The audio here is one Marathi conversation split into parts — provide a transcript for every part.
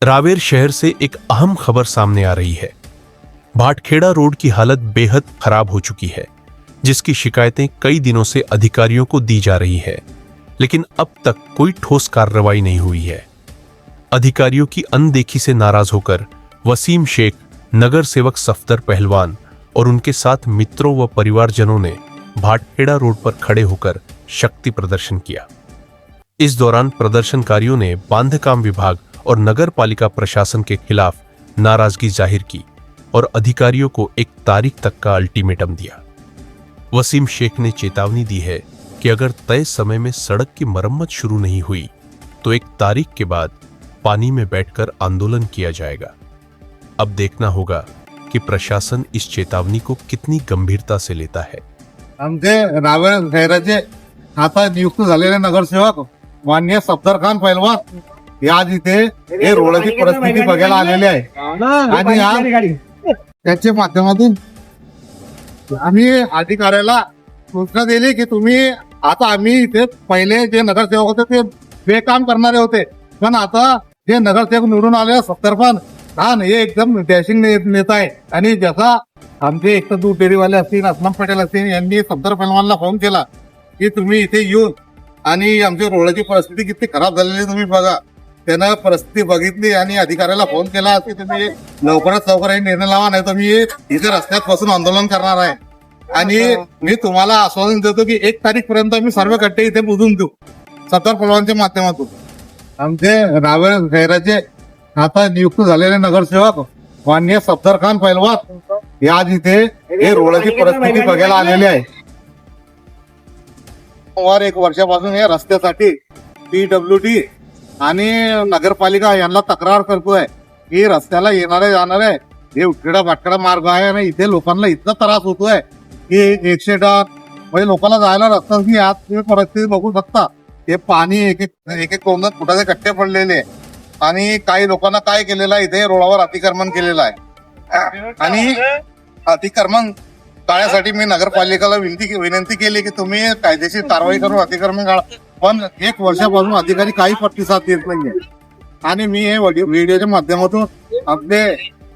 रावेर शहर से एक अहम खबर सामने आ रही है। भाटखेड़ा रोड की हालत बेहद खराब हो चुकी है, जिसकी शिकायतें कई दिनों से अधिकारियों को दी जा रही है, लेकिन अब तक कोई ठोस कार्रवाई नहीं हुई है। अधिकारियों की अनदेखी से नाराज होकर वसीम शेख, नगर सेवक सफदर पहलवान और उनके साथ मित्रों व परिवारजनों ने भाटखेड़ा रोड पर खड़े होकर शक्ति प्रदर्शन किया। इस दौरान प्रदर्शनकारियों ने बांधकाम विभाग और नगर पालिका प्रशासन के खिलाफ नाराजगी जाहिर की और अधिकारियों को एक तारीख तक का अल्टीमेटम दिया। वसीम शेख ने चेतावनी दी है कि अगर तय समय में सड़क की मरम्मत शुरू नहीं हुई तो एक तारीख के बाद पानी में बैठकर आंदोलन किया जाएगा। अब देखना होगा कि प्रशासन इस चेतावनी को कितनी गंभीरता से लेता है। आमचे रावेर शहराचे आता नियुक्त झालेले नगरसेवक माननीय सफदर खान पहलवान हे आज इथे हे रोडची परिस्थिती बघायला आलेले आहे आणि आज त्याच्या माध्यमातून आम्ही अधिकाऱ्याला सूचना दिली की तुम्ही आता आम्ही इथे पहिले जे नगरसेवक होते ते बेकाम करणारे होते, पण आता जे नगरसेवक निवडून आले सफदर खान हे एकदम डॅशिंग नेता आहे आणि जसा आमचे एक तर दूध डेअरीवाले असतील, असलम पटेल असतील, यांनी सफदर पहलवानला फोन केला की तुम्ही इथे येऊन आणि आमची रोडची परिस्थिती किती खराब झालेली तुम्ही बघा. त्यानं परिस्थिती बघितली आणि अधिकाऱ्याला फोन केला की तुम्ही लवकरात लवकर निर्णय लावा, नाही तर मी इथे रस्त्यात बसून आंदोलन करणार आहे. आणि मी तुम्हाला आश्वासन देतो की 1 तारीख पर्यंत मी सर्व गड्डे इथे बुजून देऊ सफदर पहलवानच्या माध्यमातून. आमचे रावेर शहराचे आता नियुक्त झालेले नगरसेवक माननीय सफदर खान पहलवान हे आज इथे हे रोडची परिस्थिती बघायला आलेले आहे. 1 वर्षापासून या रस्त्यासाठी PWD आणि नगरपालिका यांना तक्रार करतोय की रस्त्याला येणारे जाणारे हे उठखेडा भाटखेडा मार्ग आहे आणि इथे लोकांना इतका त्रास होतोय की 100 टन म्हणजे लोकांना जायला रस्ता की आज तुम्ही परिस्थिती बघू शकता. हे पाणी एक 2 फुटाचे गट्टे पडलेले आणि काही लोकांना काय केलेलं आहे, इथे रोडावर अतिक्रमण केलेलं आहे आणि अतिक्रमण टाळण्यासाठी मी नगरपालिकेला विनंती केली की तुम्ही कायदेशीर कारवाई करून अतिक्रमण काढा, पण 1 वर्षापासून अधिकारी काही प्रतिसाद देत नाहीये. आणि मी हे व्हिडिओच्या माध्यमातून आपले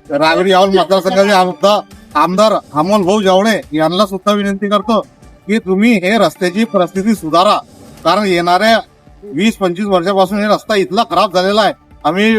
रावेर यावल मतदारसंघाचे आमदार अमोल भाऊ जावळे यांना सुद्धा विनंती करतो की तुम्ही हे रस्त्याची परिस्थिती सुधारा, कारण येणाऱ्या 20-25 वर्षापासून हे रस्ता इतका खराब झालेला आहे, आम्ही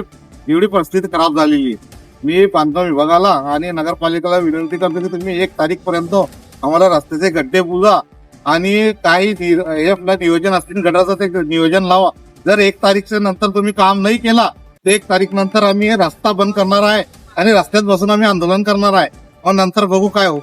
एवढी परिस्थिती खराब झालेली आहे. मी बांधकाम विभागाला आणि नगरपालिकेला विनंती करतो की तुम्ही 1 तारीख पर्यंत आम्हाला रस्त्याचे गड्डे बुजा आणि काही नियोजन असतील गटाचं ते नियोजन लावा. जर 1 तारीखच्या नंतर तुम्ही काम नाही केला तर 1 तारीख नंतर आम्ही हे रस्ता बंद करणार आहे आणि रस्त्यात बसून आम्ही आंदोलन करणार आहे. मग नंतर बघू काय हो.